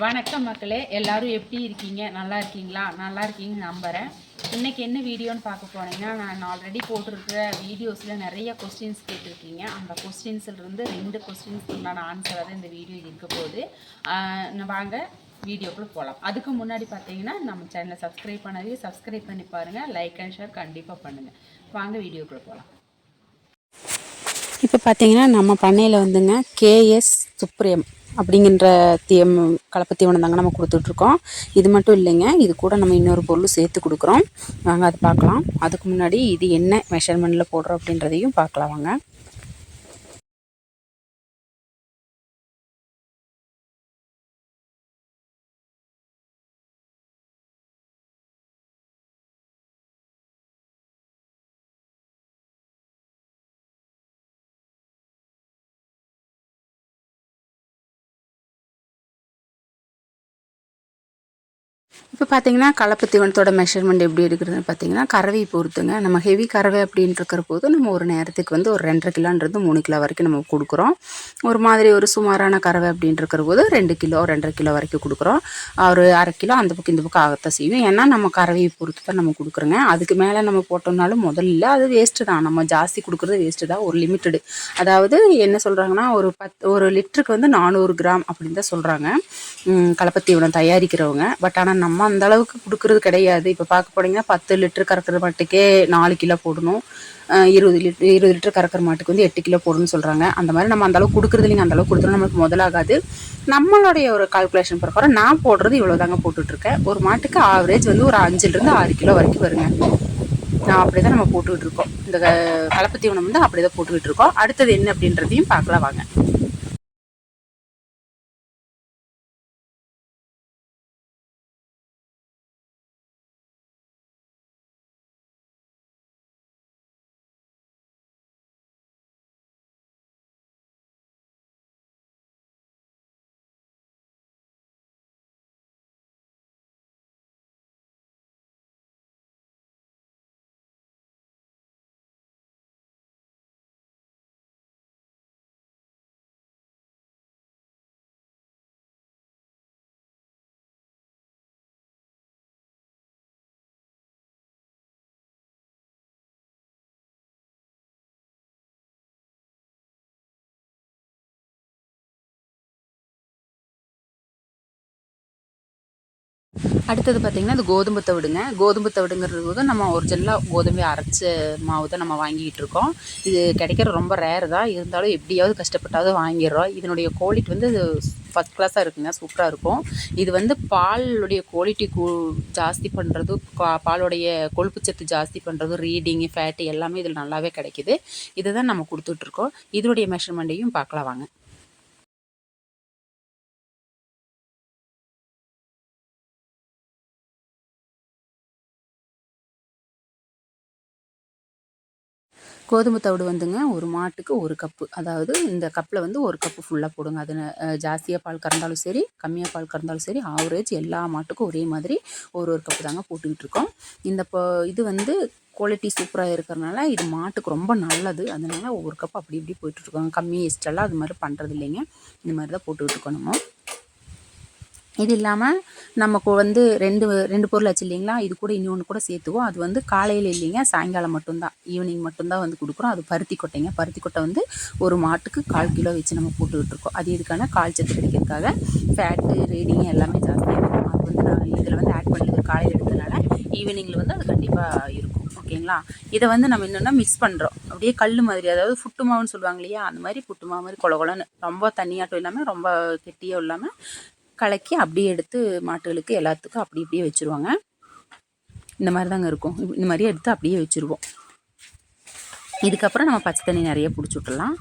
வணக்கம் மக்களே, எல்லாரும் எப்படி இருக்கீங்க? நல்லா இருக்கீங்களா? நல்லா இருக்கீங்கன்னு நம்புகிறேன். இன்றைக்கி என்ன வீடியோன்னு பார்க்க போனீங்கன்னா, நான் ஆல்ரெடி போட்டிருக்கிற வீடியோஸில் நிறைய கொஸ்டின்ஸ் கேட்டிருக்கீங்க. அந்த கொஸ்டின்ஸ்லேருந்து 2 கொஸ்டின்ஸ்க்கு உண்டான ஆன்சராக தான் இந்த வீடியோ இருக்க போகுது. வாங்க வீடியோக்குள்ளே போகலாம். அதுக்கு முன்னாடி பார்த்தீங்கன்னா, நம்ம சேனலை சப்ஸ்கிரைப் பண்ணாதே சப்ஸ்கிரைப் பண்ணி பாருங்கள். லைக் அண்ட் ஷேர் கண்டிப்பாக பண்ணுங்கள். வாங்க வீடியோக்குள்ளே போகலாம். இப்போ பார்த்தீங்கன்னா நம்ம பண்ணையில் வந்துங்க கேஎஸ் சுப்ரியம் அப்படிங்கிற கலப்பு தீவனம் தாங்க நம்ம கொடுத்துட்ருக்கோம். இது மட்டும் இல்லைங்க, இது கூட நம்ம இன்னொரு பொருள் சேர்த்து கொடுக்குறோம். வாங்க அதை பார்க்கலாம். அதுக்கு முன்னாடி இது என்ன மெஷர்மெண்ட்டில் போடுறோம் அப்படின்றதையும் பார்க்கலாம் வாங்க. இப்போ பார்த்தீங்கன்னா கலப்பு தீவனத்தோட மெஷர்மெண்ட் எப்படி இருக்குதுன்னு பார்த்தீங்கன்னா, கறவை பொறுத்துங்க. நம்ம ஹெவி கறவை அப்படின்ட்டு இருக்கிற போது நம்ம ஒரு நேரத்துக்கு வந்து ஒரு 2.5 கிலோன்றது 3 கிலோ வரைக்கும் நம்ம கொடுக்குறோம். ஒரு மாதிரி ஒரு சுமாரான கறவை அப்படின்ட்டு இருக்கிற போது 2 கிலோ 2.5 கிலோ வரைக்கும் கொடுக்குறோம். ஒரு 1/2 கிலோ அந்த பக்கம் இந்த பக்கம் ஆகத்தான் செய்யும். ஏன்னா நம்ம கறவையை பொறுத்து தான் நம்ம கொடுக்குறோங்க. அதுக்கு மேலே நம்ம போட்டோம்னாலும் முதல்ல அது வேஸ்ட்டு தான். நம்ம ஜாஸ்தி கொடுக்குறது வேஸ்ட்டு தான். ஒரு லிமிட்டடு, அதாவது என்ன சொல்கிறாங்கன்னா, ஒரு லிட்டருக்கு வந்து 400 கிராம் அப்படின்னு தான் சொல்கிறாங்க கலப்பு தீவனம் தயாரிக்கிறவங்க. பட் ஆனால் நம்ம அந்த அளவுக்கு கொடுக்கறது கிடையாது. இப்போ பார்க்க போனீங்கன்னா 10 லிட்டர் கறக்கிற மாட்டுக்கே 4 கிலோ போடணும். 20 லிட்டர் கறக்கிற மாட்டுக்கு வந்து 8 கிலோ போடணும்னு சொல்கிறாங்க. அந்த மாதிரி நம்ம அந்த அளவுக்கு கொடுக்குறது இல்லைங்க. அந்த அளவுக்கு கொடுத்தோம் நம்மளுக்கு முதலாகாது. நம்மளுடைய ஒரு கால்குலேஷன் பிரகாரம் நான் போடுறது இவ்வளோ தாங்க போட்டுட்ருக்கேன். ஒரு மாட்டுக்கு ஆவரேஜ் வந்து ஒரு 5லிருந்து 6 கிலோ வரைக்கும் வருங்க. நான் அப்படி தான் நம்ம போட்டுக்கிட்டு இருக்கோம். இந்த கலப்பு தீவனம் வந்து அப்படி தான் போட்டுக்கிட்டு இருக்கோம். அடுத்தது என்ன அப்படின்றதையும் பார்க்கலாம் வாங்க. அடுத்தது பார்த்திங்கன்னா இந்த கோதுமை தவிடுங்க. கோதுமை தவிடுங்கிறது போது நம்ம ஒரிஜினலாக கோதுமையை அரைச்ச மாவு தான் நம்ம வாங்கிக்கிட்டு இருக்கோம். இது கிடைக்கிற ரொம்ப ரேர் தான். இருந்தாலும் எப்படியாவது கஷ்டப்பட்டாவது வாங்கிடுறோம். இதனுடைய குவாலிட்டி வந்து ஃபஸ்ட் கிளாஸாக இருக்குங்க. சூப்பராக இருக்கும். இது வந்து பாலுடைய குவாலிட்டி ஜாஸ்தி பண்ணுறது, பாலுடைய கொழுப்புச்சத்து ஜாஸ்தி பண்ணுறது, ரீடிங்கு ஃபேட்டு எல்லாமே இதில் நல்லாவே கிடைக்கிது. இதை தான் நம்ம கொடுத்துட்ருக்கோம். இதனுடைய மெஷர்மெண்ட்டையும் பார்க்கலாம் வாங்க. கோதுமை தவிடு வந்துங்க ஒரு மாட்டுக்கு 1 கப்பு, அதாவது இந்த கப்பில் வந்து 1 கப்பு ஃபுல்லாக போடுங்க. அது ஜாஸ்தியாக பால் கறந்தாலும் சரி, கம்மியாக பால் கறந்தாலும் சரி, ஆவரேஜ் எல்லா மாட்டுக்கும் ஒரே மாதிரி ஒரு கப்பு தாங்க போட்டுக்கிட்டு இருக்கோம். இது வந்து குவாலிட்டி சூப்பராக இருக்கிறனால இது மாட்டுக்கு ரொம்ப நல்லது. அதனால 1 கப்பு அப்படி இப்படி போயிட்டுருக்கோங்க. கம்மி எஸ்டெல்லாம் அது மாதிரி பண்ணுறது இல்லைங்க. இந்த மாதிரி தான் போட்டுக்கிட்டு இருக்கோம் நம்ம. இது இல்லாமல் நமக்கு வந்து ரெண்டு பொருள் ஆச்சு இல்லைங்களா? இது கூட இன்னொன்று கூட சேர்த்துவோம். அது வந்து காலையில் இல்லைங்க, சாயங்காலம் மட்டும்தான், ஈவினிங் மட்டும்தான் வந்து கொடுக்குறோம். அது பருத்தி கொட்டைங்க. பருத்தி கொட்டை வந்து ஒரு மாட்டுக்கு 1/4 கிலோ வச்சு நம்ம போட்டுக்கிட்டு இருக்கோம். அது இதுக்கான கால் சத்து கிடைக்கிறதுக்காக ஃபேட்டு ரீடிங் எல்லாமே ஜாஸ்தியாக இருக்கும். அது வந்து நான் இதில் வந்து ஆட் பண்ணிடுது காலையில் எடுத்ததுனால. ஈவினிங்கில் வந்து அது கண்டிப்பாக இருக்கும். ஓகேங்களா? இதை வந்து நம்ம என்னென்னா மிக்ஸ் பண்ணுறோம். அப்படியே கல் மாதிரி, அதாவது புட்டு மாவுன்னு சொல்லுவாங்க இல்லையா? அந்த மாதிரி புட்டு மாவு மாதிரி கொலன்னு, ரொம்ப தண்ணியாட்டம் இல்லாமல் ரொம்ப கெட்டியாக இல்லாமல் கலக்கி அப்படியே எடுத்து மாட்டுகளுக்கு எல்லாத்துக்கும் அப்படி இப்படியே வச்சுருவாங்க. இந்த மாதிரி தாங்க இருக்கும். இந்த மாதிரியே எடுத்து அப்படியே வச்சுருவோம். இதுக்கப்புறம் நம்ம பச்சை தண்ணி நிறைய பிடிச்சி விட்டுலாம்.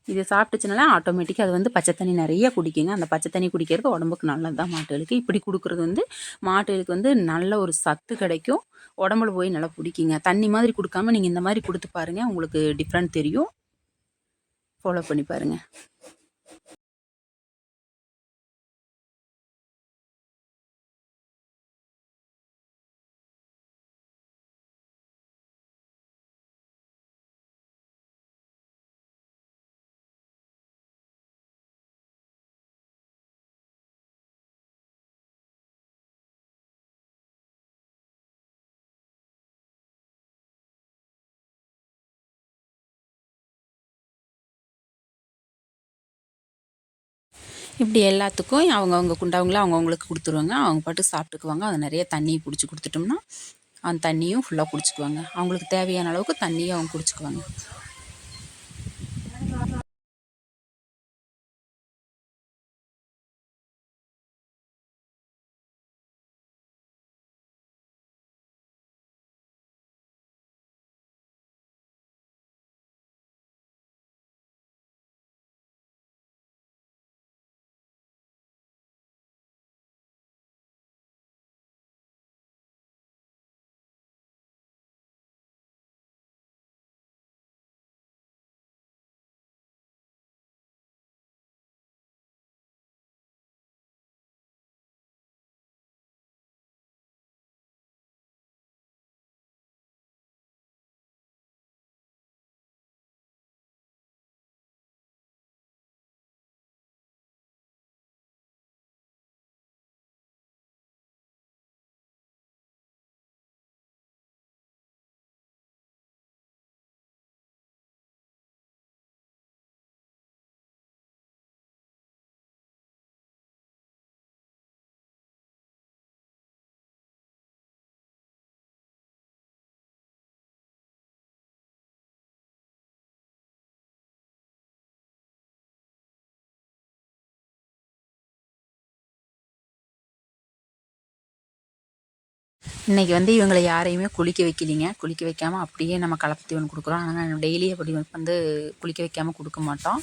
இதை சாப்பிட்டுச்சுனால ஆட்டோமேட்டிக்காக அது வந்து பச்சை தண்ணி நிறைய குடிக்குங்க. அந்த பச்சை தண்ணி குடிக்கிறது உடம்புக்கு நல்லது தான் மாட்டுகளுக்கு. இப்படி கொடுக்குறது வந்து மாட்டுகளுக்கு வந்து நல்ல ஒரு சத்து கிடைக்கும். உடம்புல போய் நல்லா பிடிக்குங்க. தண்ணி மாதிரி கொடுக்காம நீங்கள் இந்த மாதிரி கொடுத்து பாருங்கள், உங்களுக்கு டிஃப்ரெண்ட் தெரியும். ஃபாலோ பண்ணி பாருங்கள். இப்படி எல்லாத்துக்கும் அவங்கவுங்க குண்டாவங்கள அவங்கவுங்களுக்கு கொடுத்துருவாங்க. அவங்க பாட்டு சாப்பிட்டுக்குவாங்க. அது நிறைய தண்ணி பிடிச்சி கொடுத்துட்டோம்னா அந்த தண்ணியும் ஃபுல்லாக குடிச்சுக்குவாங்க. அவங்களுக்கு தேவையான அளவுக்கு தண்ணியும் அவங்க குடிச்சுக்குவாங்க. இன்றைக்கி வந்து இவங்களை யாரையுமே குளிக்க வைக்கலிங்க. குளிக்க வைக்காமல் அப்படியே நம்ம கலப்பு தீவனம் கொடுக்குறோம். ஆனால் டெய்லி அப்படி வந்து குளிக்க வைக்காமல் கொடுக்க மாட்டோம்.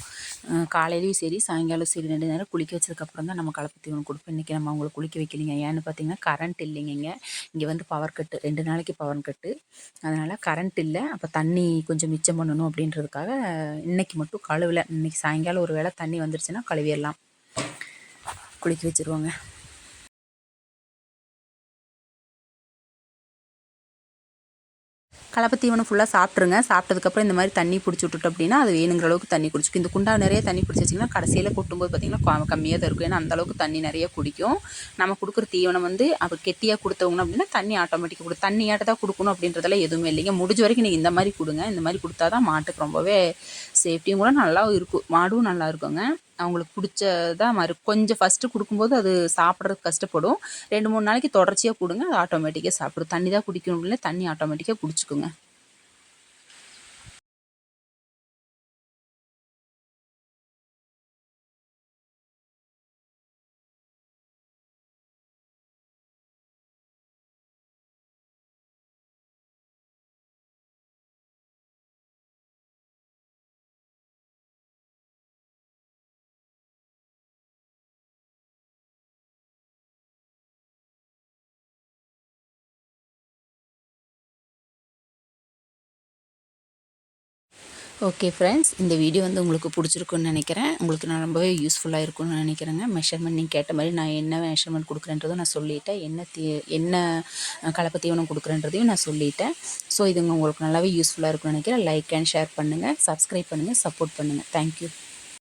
காலையிலையும் சரி சாயங்காலம் சரி 2 நேரம் குளிக்க வச்சதுக்கப்புறம் தான் நம்ம கலப்பு தீவனம் கொடுப்போம். இன்றைக்கி நம்ம அவங்கள குளிக்க வைக்கலிங்க. ஏன்னு பார்த்தீங்கன்னா கரண்ட் இல்லைங்க. இங்கே வந்து பவர் கட்டு 2 நாளைக்கு பவர் கட்டு. அதனால் கரண்ட் இல்லை. அப்போ தண்ணி கொஞ்சம் மிச்சம் பண்ணணும் அப்படின்றதுக்காக இன்றைக்கி மட்டும் கழுவலை. இன்றைக்கி சாயங்காலம் ஒரு வேளை தண்ணி வந்துருச்சுன்னா கழுவிடலாம், குளிக்க வச்சுருவோங்க. கலப்பு தீவனம் ஃபுல்லாக சாப்பிட்ருங்க. சாப்பிட்டதுக்கப்புறம் இந்த மாதிரி தண்ணி பிடிச்சி விட்டுட்டோம் அப்படின்னா அது வேணுங்கிற அளவுக்கு தண்ணி குடிச்சிக்கும். இந்த குண்டா நிறைய தண்ணி பிடிச்சி வச்சிங்கன்னா கடைசியில் கொட்டும்போது பார்த்திங்கன்னா கம்மியாக தான் இருக்கும். ஏன்னா அந்தளவுக்கு தண்ணி நிறைய குடிக்கும். நம்ம கொடுக்குற தீவனம் வந்து அப்போ கெட்டியாக கொடுத்தவங்க அப்படின்னா தண்ணி ஆட்டோமேட்டிக்காக கொடுக்கும். தண்ணியாட்ட தான் கொடுக்கணும் அப்படின்றதெல்லாம் எதுவுமே இல்லைங்க. முடிஞ்ச வரைக்கும் நீங்கள் இந்த மாதிரி கொடுங்க. இந்த மாதிரி கொடுத்தா தான் மாட்டுக்கு ரொம்பவே சேஃப்டியும் கூட நல்லாவும் இருக்கும். மாடும் நல்லா இருக்குங்க. அவங்களுக்கு பிடிச்சதா கொஞ்சம் ஃபஸ்ட்டு கொடுக்கும்போது அது சாப்பிட்றதுக்கு கஷ்டப்படும். 2-3 நாளைக்கு தொடர்ச்சியாக கொடுங்க. அது ஆட்டோமேட்டிக்காக சாப்பிடும். தண்ணி தான் குடிக்கணும் அப்படின்னா தண்ணி ஆட்டோமேட்டிக்காக குடிச்சுக்குங்க. ஓகே ஃப்ரெண்ட்ஸ், இந்த வீடியோ வந்து உங்களுக்கு பிடிச்சிருக்குன்னு நினைக்கிறேன். உங்களுக்கு நான் ரொம்பவே யூஸ்ஃபுல்லாக இருக்கும்னு நினைக்கிறேங்க. மெஷர்மெண்ட் நீங்கள் கேட்ட மாதிரி நான் என்ன மெஷர்மெண்ட் கொடுக்குறேன்றதும் நான் சொல்லிட்டேன். என்ன கலப்பு தீவனம் கொடுக்குறேன்றதையும் நான் சொல்லிட்டேன். ஸோ இது உங்களுக்கு நல்லாவே யூஸ்ஃபுல்லாக இருக்கும்னு நினைக்கிறேன். லைக் அண்ட் ஷேர் பண்ணுங்கள், சப்ஸ்கிரைப் பண்ணுங்கள், சப்போர்ட் பண்ணுங்கள். தேங்க்யூ.